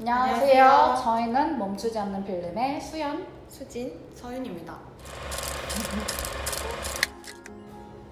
안녕하세요. 저희는 멈추지 않는 필름의 수연, 수진, 서윤입니다.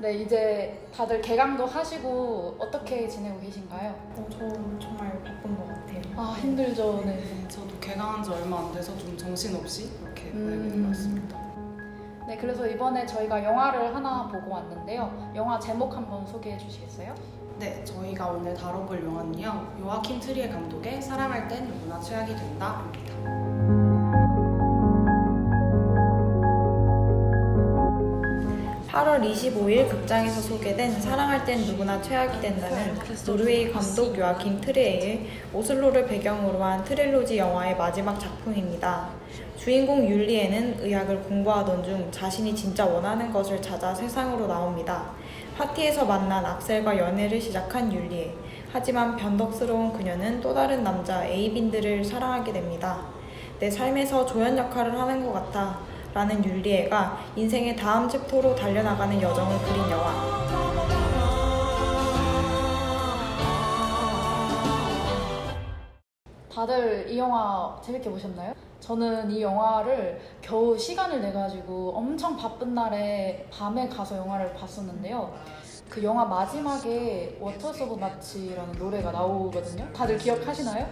네, 이제 다들 개강도 하시고 어떻게 지내고 계신가요? 저 정말 바쁜 것 같아요. 아, 힘들죠. 네. 저도 개강한 지 얼마 안 돼서 좀 정신없이 이렇게 보내게 된 것 같습니다. 네, 그래서 이번에 저희가 영화를 하나 보고 왔는데요. 영화 제목 한번 소개해 주시겠어요? 네, 저희가 오늘 다뤄볼 영화는요. 요아킨 트리에 감독의 사랑할 땐 누구나 최악이 된다입니다. 8월 25일 극장에서 소개된 사랑할 땐 누구나 최악이 된다는 노르웨이 감독 요아킨 트리에의 오슬로를 배경으로 한 트릴로지 영화의 마지막 작품입니다. 주인공 율리에는 의학을 공부하던 중 자신이 진짜 원하는 것을 찾아 세상으로 나옵니다. 파티에서 만난 악셀과 연애를 시작한 율리에. 하지만 변덕스러운 그녀는 또 다른 남자 에이빈드를 사랑하게 됩니다. 내 삶에서 조연 역할을 하는 것 같아 라는 율리에가 인생의 다음 챕터로 달려나가는 여정을 그린 영화. 다들 이 영화 재밌게 보셨나요? 저는 이 영화를 겨우 시간을 내가지고 엄청 바쁜 날에 밤에 가서 영화를 봤었는데요. 그 영화 마지막에 워터스 오브 마치라는 노래가 나오거든요. 다들 기억하시나요?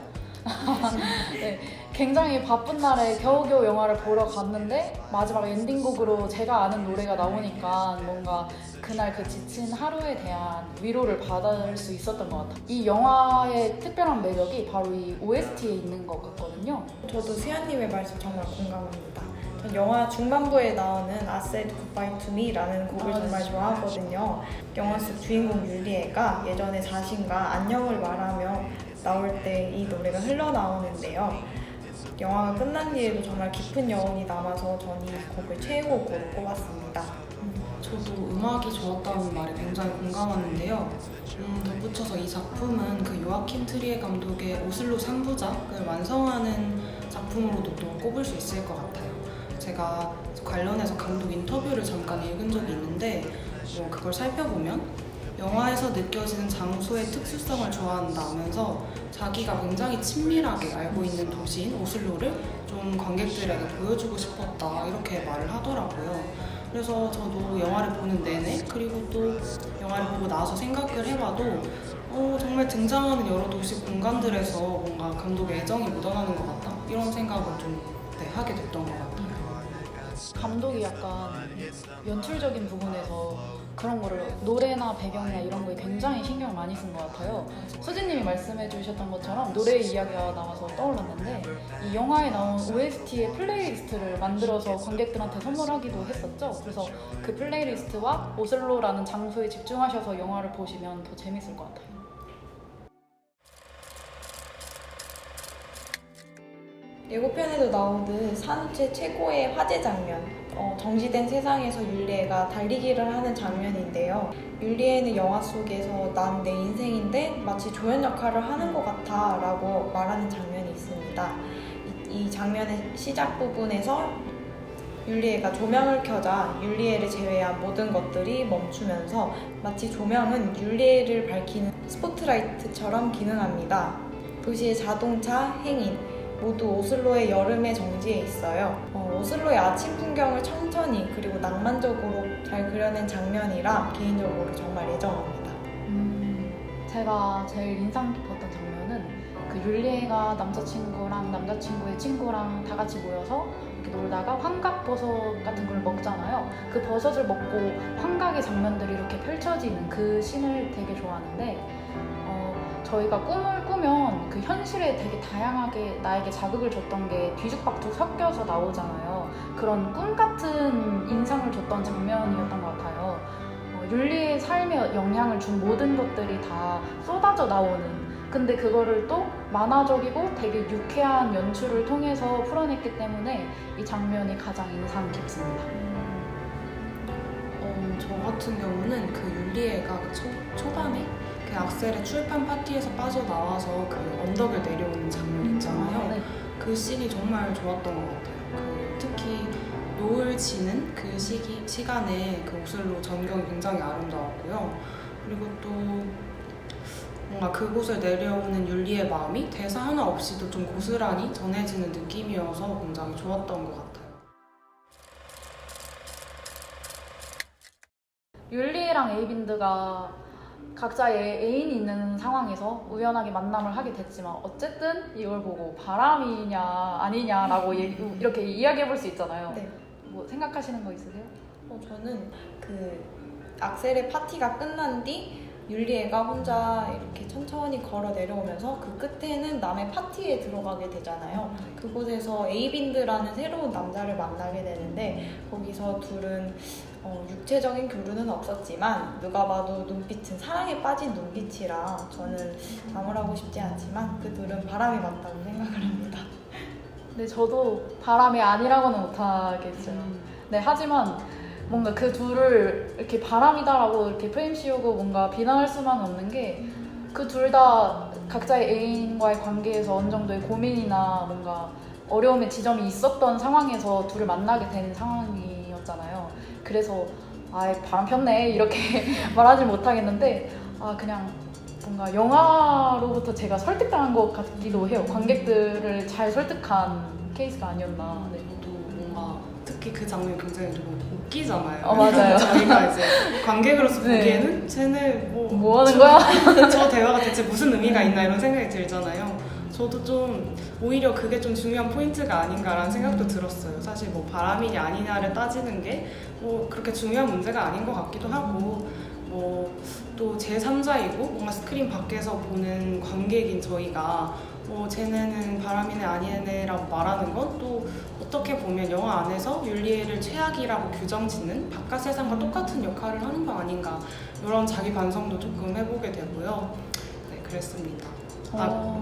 네, 굉장히 바쁜 날에 겨우겨우 영화를 보러 갔는데 마지막 엔딩곡으로 제가 아는 노래가 나오니까 뭔가 그날 그 지친 하루에 대한 위로를 받을 수 있었던 것 같아요. 이 영화의 특별한 매력이 바로 이 OST에 있는 것 같거든요. 저도 수연님의 말씀 정말 공감합니다. 전 영화 중반부에 나오는 I Said Goodbye to Me라는 곡을 정말 좋아하거든요. 영화 속 주인공 율리에가 예전에 자신과 안녕을 말하며 나올 때 이 노래가 흘러나오는데요. 영화가 끝난 뒤에도 정말 깊은 여운이 남아서 전 이 곡을 최애곡으로 꼽았습니다. 저도 음악이 좋았다는 말에 굉장히 공감하는데요. 덧붙여서 이 작품은 그 요아킨 트리에 감독의 오슬로 3부작을 완성하는 작품으로도 또 꼽을 수 있을 것 같아요. 제가 관련해서 감독 인터뷰를 잠깐 읽은 적이 있는데 그걸 살펴보면 영화에서 느껴지는 장소의 특수성을 좋아한다면서 자기가 굉장히 친밀하게 알고 있는 도시인 오슬로를 좀 관객들에게 보여주고 싶었다 이렇게 말을 하더라고요. 그래서 저도 영화를 보는 내내 그리고 또 영화를 보고 나서 생각을 해봐도 정말 등장하는 여러 도시 공간들에서 뭔가 감독의 애정이 묻어나는 것 같다 이런 생각을 좀 하게 됐던 것 같아요. 감독이 약간 연출적인 부분에서 그런 거를 노래나 배경이나 이런 거에 굉장히 신경을 많이 쓴 것 같아요. 수진님이 말씀해 주셨던 것처럼 노래 이야기가 나와서 떠올랐는데 이 영화에 나온 OST의 플레이리스트를 만들어서 관객들한테 선물하기도 했었죠. 그래서 그 플레이리스트와 오슬로라는 장소에 집중하셔서 영화를 보시면 더 재밌을 것 같아요. 예고편에도 나오듯 산후체 최고의 화제 장면, 정지된 세상에서 율리에가 달리기를 하는 장면인데요. 율리에는 영화 속에서 난 내 인생인데 마치 조연 역할을 하는 것 같아 라고 말하는 장면이 있습니다. 이 장면의 시작 부분에서 율리에가 조명을 켜자 율리에를 제외한 모든 것들이 멈추면서 마치 조명은 율리에를 밝히는 스포트라이트처럼 기능합니다. 도시의 자동차, 행인, 모두 오슬로의 여름의 정지에 있어요. 오슬로의 아침 풍경을 천천히 그리고 낭만적으로 잘 그려낸 장면이라 개인적으로 정말 애정합니다. 제가 제일 인상 깊었던 장면은 그 율리에가 남자친구랑 남자친구의 친구랑 다 같이 모여서 이렇게 놀다가 환각버섯 같은 걸 먹잖아요. 그 버섯을 먹고 환각의 장면들이 이렇게 펼쳐지는 그 씬을 되게 좋아하는데 저희가 꿈을 꾸면 그 현실에 되게 다양하게 나에게 자극을 줬던 게 뒤죽박죽 섞여서 나오잖아요. 그런 꿈 같은 인상을 줬던 장면이었던 것 같아요. 율리의 삶에 영향을 준 모든 것들이 다 쏟아져 나오는, 근데 그거를 또 만화적이고 되게 유쾌한 연출을 통해서 풀어냈기 때문에 이 장면이 가장 인상 깊습니다. 저 같은 경우는 그 율리에가 초반에 그 악셀의 출판 파티에서 빠져나와서 그 언덕을 내려오는 장면 있잖아요. 네. 그 씬이 정말 좋았던 것 같아요. 특히 노을 지는 그 시간에 그 오슬로 전경이 굉장히 아름다웠고요. 그리고 또 뭔가 그곳을 내려오는 율리의 마음이 대사 하나 없이도 좀 고스란히 전해지는 느낌이어서 굉장히 좋았던 것 같아요. 율리랑 에이빈드가 각자의 애인이 있는 상황에서 우연하게 만남을 하게 됐지만 어쨌든 이걸 보고 바람이냐 아니냐라고 이렇게 이야기해 볼 수 있잖아요. 네. 뭐 생각하시는 거 있으세요? 저는 그 악셀의 파티가 끝난 뒤 율리에가 혼자 이렇게 천천히 걸어 내려오면서 그 끝에는 남의 파티에 들어가게 되잖아요. 그곳에서 에이빈드라는 새로운 남자를 만나게 되는데 거기서 둘은 육체적인 교류는 없었지만 누가 봐도 눈빛은 사랑에 빠진 눈빛이라 저는 나무라고 싶지 않지만 그 둘은 바람이 맞다고 생각을 합니다. 네, 저도 바람이 아니라고는 못하겠어요. 네, 하지만 뭔가 그 둘을 이렇게 바람이다라고 이렇게 프레임 씌우고 뭔가 비난할 수만 없는 게 그 둘 다 각자의 애인과의 관계에서 어느 정도의 고민이나 뭔가 어려움의 지점이 있었던 상황에서 둘을 만나게 된 상황이었잖아요. 그래서 바람 폈네 이렇게 말하지 못하겠는데 그냥 뭔가 영화로부터 제가 설득당한 것 같기도 해요. 관객들을 잘 설득한 케이스가 아니었나. 네. 저도 뭔가 특히 그 장면이 굉장히 좀 웃기잖아요. 맞아요. 저희가 이제 관객으로서 네. 보기에는 쟤네 뭐 하는 거야? 저 대화가 대체 무슨 의미가 있나 이런 생각이 들잖아요. 저도 좀 오히려 그게 좀 중요한 포인트가 아닌가라는 생각도 들었어요. 사실 뭐 바람이냐 아니냐를 따지는 게 뭐 그렇게 중요한 문제가 아닌 것 같기도 하고 뭐 또 제3자이고 뭔가 스크린 밖에서 보는 관객인 저희가 쟤네는 바람이네 아니네라고 말하는 건 또 어떻게 보면 영화 안에서 율리에를 최악이라고 규정짓는 바깥 세상과 똑같은 역할을 하는 거 아닌가 이런 자기 반성도 조금 해보게 되고요. 네, 그랬습니다.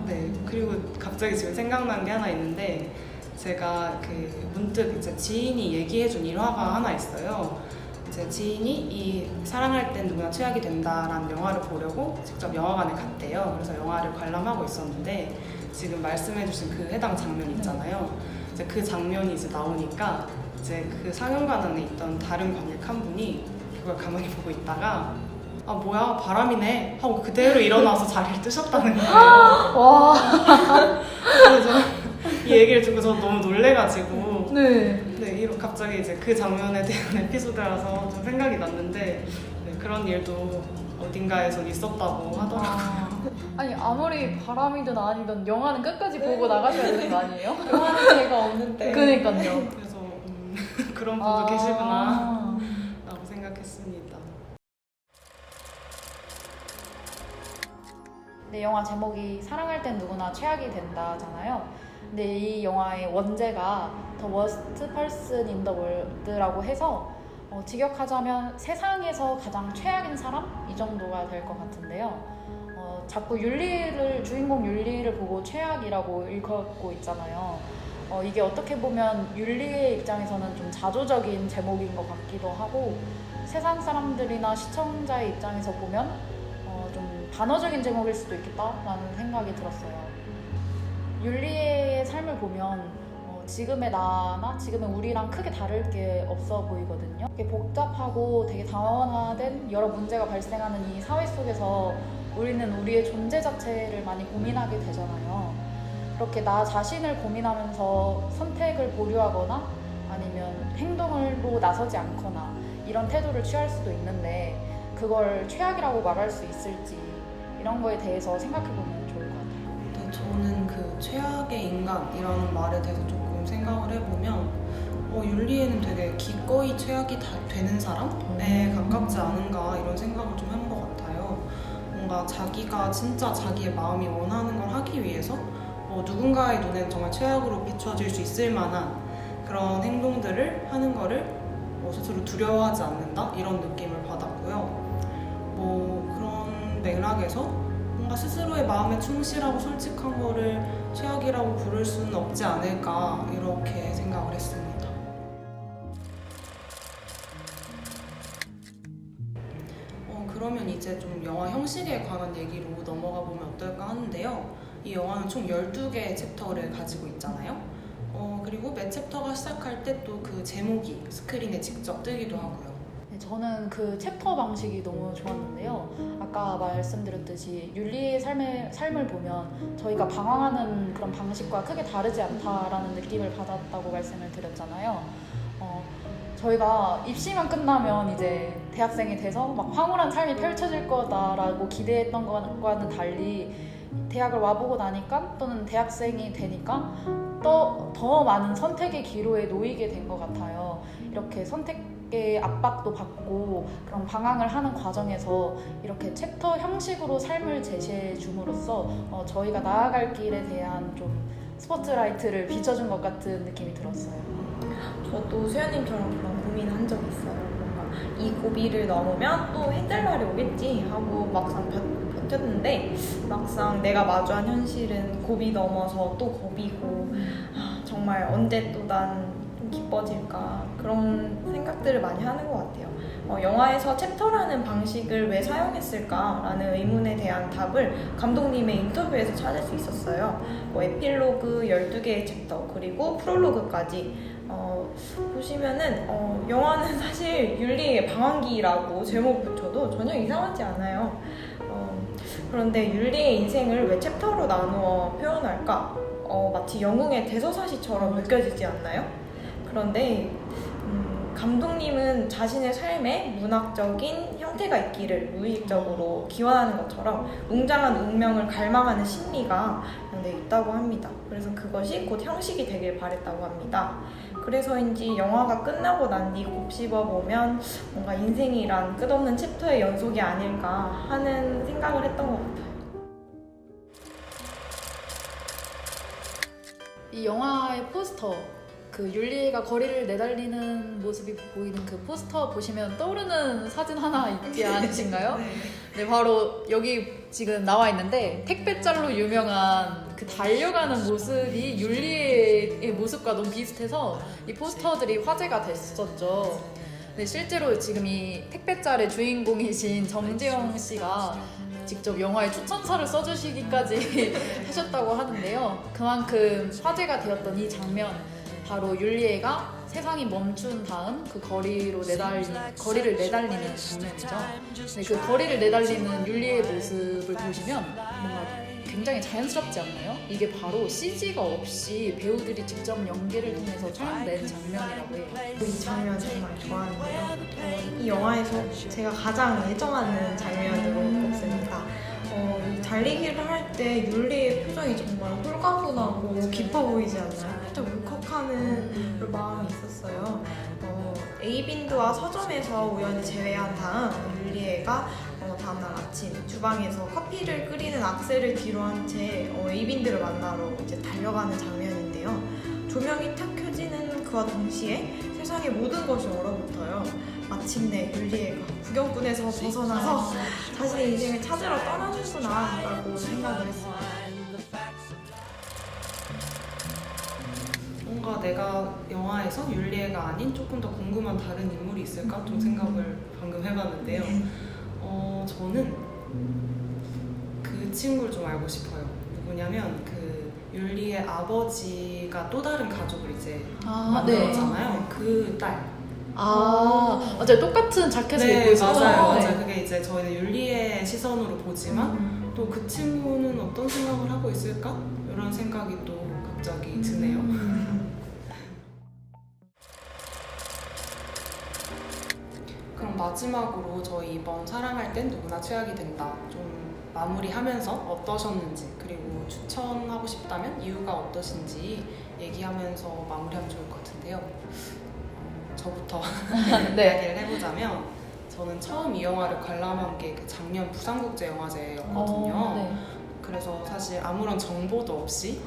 네. 그리고 갑자기 지금 생각난 게 하나 있는데 제가 그 문득 이제 지인이 얘기해준 일화가 하나 있어요. 제 지인이 이 사랑할 땐 누구나 최악이 된다라는 영화를 보려고 직접 영화관에 갔대요. 그래서 영화를 관람하고 있었는데 지금 말씀해주신 그 해당 장면 있잖아요. 이제 그 장면이 이제 나오니까 이제 그 상영관 안에 있던 다른 관객 한 분이 그걸 가만히 보고 있다가 뭐야 바람이네 하고 그대로 일어나서 자리를 뜨셨다는 거예요. 와. 그래서 이 얘기를 듣고 저 너무 놀래가지고 네. 갑자기 이제 그 장면에 대한 에피소드라서 좀 생각이 났는데 그런 일도 어딘가에선 있었다고 하더라고요. 아니 아무리 바람이든 아니든 영화는 끝까지 보고 나가셔야 되는 거 아니에요? 영화는 제가 없는데. 그러니까요. 그래서 그런 분도 계시구나 라고 생각했습니다. 네, 영화 제목이 사랑할 땐 누구나 최악이 된다잖아요. 근데 이 영화의 원제가 The Worst Person in the World라고 해서 직역하자면 세상에서 가장 최악인 사람? 이 정도가 될 것 같은데요. 자꾸 주인공 율리를 보고 최악이라고 일컫고 있잖아요. 이게 어떻게 보면 율리의 입장에서는 좀 자조적인 제목인 것 같기도 하고 세상 사람들이나 시청자의 입장에서 보면 좀 단어적인 제목일 수도 있겠다라는 생각이 들었어요. 율리의 삶을 보면 지금의 나나 지금의 우리랑 크게 다를 게 없어 보이거든요. 되게 복잡하고 되게 다원화된 여러 문제가 발생하는 이 사회 속에서 우리는 우리의 존재 자체를 많이 고민하게 되잖아요. 그렇게 나 자신을 고민하면서 선택을 보류하거나 아니면 행동으로 나서지 않거나 이런 태도를 취할 수도 있는데 그걸 최악이라고 말할 수 있을지 이런 거에 대해서 생각해보면 좋을 것 같아요. 네, 저는 그 최악의 인간이라는 말에 대해서 조금 생각을 해보면 율리에는 되게 기꺼이 최악이 되는 사람에 가깝지 않은가 이런 생각을 좀 한 것 같아요. 뭔가 자기가 진짜 자기의 마음이 원하는 걸 하기 위해서 누군가의 눈엔 정말 최악으로 비춰질 수 있을 만한 그런 행동들을 하는 거를 스스로 두려워하지 않는다 이런 느낌을 받았고요. 그런 맥락에서 뭔가 스스로의 마음에 충실하고 솔직한 거를 최악이라고 부를 수는 없지 않을까 이렇게 생각을 했습니다. 그러면 이제 좀 영화 형식에 관한 얘기로 넘어가 보면 어떨까 하는데요. 이 영화는 총 12개의 챕터를 가지고 있잖아요. 그리고 매 챕터가 시작할 때 또 그 제목이 스크린에 직접 뜨기도 하고요. 네, 저는 그 챕터 방식이 너무 좋았는데요. 아까 말씀드렸듯이 율리의 삶을 보면 저희가 방황하는 그런 방식과 크게 다르지 않다라는 느낌을 받았다고 말씀을 드렸잖아요. 저희가 입시만 끝나면 이제 대학생이 돼서 막 황홀한 삶이 펼쳐질 거다라고 기대했던 것과는 달리 대학을 와보고 나니까 또는 대학생이 되니까 더 많은 선택의 기로에 놓이게 된 것 같아요. 이렇게 선택의 압박도 받고 그런 방황을 하는 과정에서 이렇게 챕터 형식으로 삶을 제시해 줌으로써 저희가 나아갈 길에 대한 좀 스포트라이트를 비춰준 것 같은 느낌이 들었어요. 저도 수연님처럼 그런 고민한 적 있어요. 뭔가 이 고비를 넘으면 또 해낼 날이 오겠지 하고 막상 버텼는데 막상 내가 마주한 현실은 고비 넘어서 또 고비고 정말 언제 또 난 좀 기뻐질까 그런 생각들을 많이 하는 것 같아요. 영화에서 챕터라는 방식을 왜 사용했을까라는 의문에 대한 답을 감독님의 인터뷰에서 찾을 수 있었어요. 에필로그 12개의 챕터 그리고 프롤로그까지 보시면은 영화는 사실 율리의 방황기라고 제목 붙여도 전혀 이상하지 않아요. 그런데 율리의 인생을 왜 챕터로 나누어 표현할까? 마치 영웅의 대서사시처럼 느껴지지 않나요? 그런데 감독님은 자신의 삶에 문학적인 형태가 있기를 무의식적으로 기원하는 것처럼 웅장한 운명을 갈망하는 심리가 있다고 합니다. 그래서 그것이 곧 형식이 되길 바랬다고 합니다. 그래서인지 영화가 끝나고 난 뒤 곱씹어 보면 뭔가 인생이란 끝없는 챕터의 연속이 아닐까 하는 생각을 했던 것 같아요. 이 영화의 포스터, 그 율리가 거리를 내달리는 모습이 보이는 그 포스터 보시면 떠오르는 사진 하나 있지 않으신가요? 네, 바로 여기 지금 나와 있는데 택배짤로 유명한 그 달려가는 모습이 율리의 모습과 너무 비슷해서 이 포스터들이 화제가 됐었죠. 네, 실제로 지금 이 택배짤의 주인공이신 정재영 씨가 직접 영화에 추천사를 써주시기까지 하셨다고 하는데요. 그만큼 화제가 되었던 이 장면, 바로 율리에가 세상이 멈춘 다음 그 거리를 내달리는 장면이죠. 네, 그 거리를 내달리는 율리의 모습을 보시면 뭔가 굉장히 자연스럽지 않나요? 이게 바로 CG가 없이 배우들이 직접 연기를 통해서 촬영된 장면이라고 해요. 이 장면 정말 좋아하는데요. 이 영화에서 제가 가장 애정하는 장면으로 꼽습니다. 이 달리기를 할 때 율리의 표정이 정말 홀가분하고 깊어 보이지 않나요? 살짝 울컥하는 그런 마음이 있었어요. 에이빈드와 서점에서 우연히 재회한 다음 율리에가 다음날 아침 주방에서 커피를 끓이는 악셀을 뒤로 한 채 에이빈드를 만나러 이제 달려가는 장면인데요. 조명이 탁 켜지는 그와 동시에 세상의 모든 것이 얼어붙어요. 마침내 율리에가 구경꾼에서 벗어나서 자신의 인생을 찾으러 떠나는구나 라고 생각을 했어요. 뭔가 내가 영화에서 율리에가 아닌 조금 더 궁금한 다른 인물이 있을까 좀 생각을 방금 해봤는데요. 저는 그 친구를 좀 알고 싶어요. 누구냐면 그 율리의 아버지가 또 다른 가족을 이제 만들었잖아요. 그 딸. 맞아요. 똑같은 자켓을 입고 있어서. 맞아요. 그게 이제 저희는 율리의 시선으로 보지만 또 그 친구는 어떤 생각을 하고 있을까? 이런 생각이 또 갑자기 드네요. 그럼 마지막으로 저희 이번 사랑할 땐 누구나 최악이 된다 좀 마무리하면서 어떠셨는지 그리고 추천하고 싶다면 이유가 어떠신지 얘기하면서 마무리하면 좋을 것 같은데요. 저부터 이야기를 해보자면 저는 처음 이 영화를 관람한 게 그 작년 부산국제영화제였거든요. 그래서 사실 아무런 정보도 없이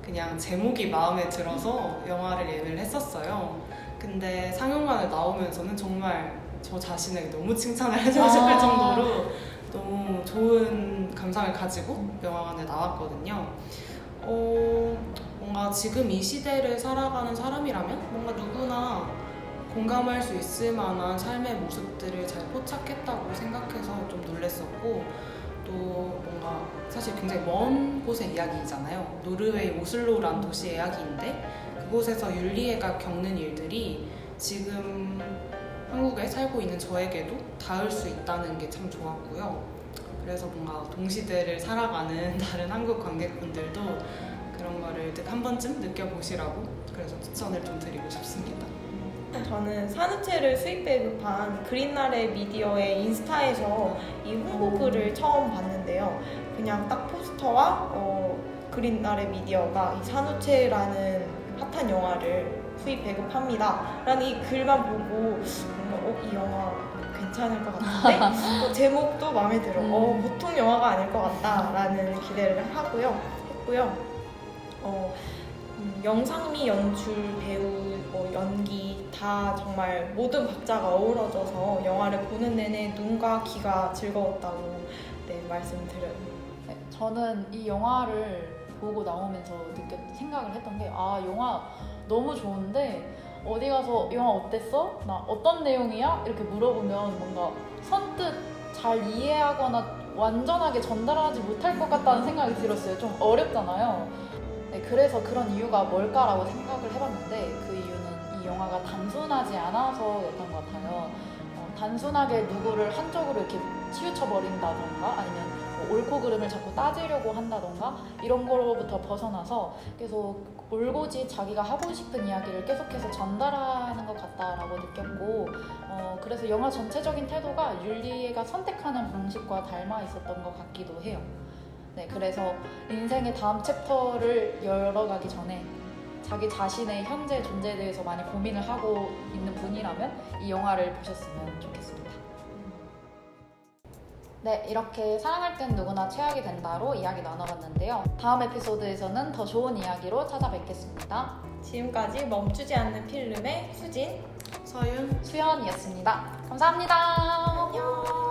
그냥 제목이 마음에 들어서 영화를 예매를 했었어요. 근데 상영관을 나오면서는 정말 저 자신에게 너무 칭찬을 해주고 싶을 정도로 너무 좋은 감상을 가지고 영화관에 나왔거든요. 뭔가 지금 이 시대를 살아가는 사람이라면 뭔가 누구나 공감할 수 있을 만한 삶의 모습들을 잘 포착했다고 생각해서 좀 놀랬었고 또 뭔가 사실 굉장히 먼 곳의 이야기잖아요. 노르웨이 오슬로라는 도시의 이야기인데 그곳에서 율리에가 겪는 일들이 지금 한국에 살고 있는 저에게도 닿을 수 있다는 게 참 좋았고요. 그래서 뭔가 동시대를 살아가는 다른 한국 관객분들도 그런 거를 한 번쯤 느껴보시라고 그래서 추천을 좀 드리고 싶습니다. 저는 산후체를 수입 배급한 그린나래 미디어의 인스타에서 이 홍보글을 처음 봤는데요. 그냥 딱 포스터와 그린나래 미디어가 이 산후체라는 핫한 영화를 수입 배급합니다 라는 이 글만 보고 뭔가 이 영화 괜찮을 것 같은데 또 제목도 마음에 들어. 보통 영화가 아닐 것 같다라는 기대를 했고요. 영상미, 연출, 배우, 연기 다 정말 모든 박자가 어우러져서 영화를 보는 내내 눈과 귀가 즐거웠다고 말씀드려요. 네, 저는 이 영화를 보고 나오면서 생각을 했던 게 영화 너무 좋은데 어디 가서 영화 어땠어? 나 어떤 내용이야? 이렇게 물어보면 뭔가 선뜻 잘 이해하거나 완전하게 전달하지 못할 것 같다는 생각이 들었어요. 좀 어렵잖아요. 네, 그래서 그런 이유가 뭘까라고 생각을 해봤는데 그 이유는 이 영화가 단순하지 않아서였던 것 같아요. 단순하게 누구를 한쪽으로 이렇게 치우쳐버린다던가 아니면 옳고 그름을 자꾸 따지려고 한다던가 이런 거로부터 벗어나서 계속 올곧이 자기가 하고 싶은 이야기를 계속해서 전달하는 것 같다라고 느꼈고 그래서 영화 전체적인 태도가 율리가 선택하는 방식과 닮아 있었던 것 같기도 해요. 네, 그래서 인생의 다음 챕터를 열어가기 전에 자기 자신의 현재 존재에 대해서 많이 고민을 하고 있는 분이라면 이 영화를 보셨으면 좋겠습니다. 네, 이렇게 사랑할 땐 누구나 최악이 된다로 이야기 나눠봤는데요. 다음 에피소드에서는 더 좋은 이야기로 찾아뵙겠습니다. 지금까지 멈추지 않는 필름의 수진, 서윤, 수연이었습니다. 감사합니다. 안녕.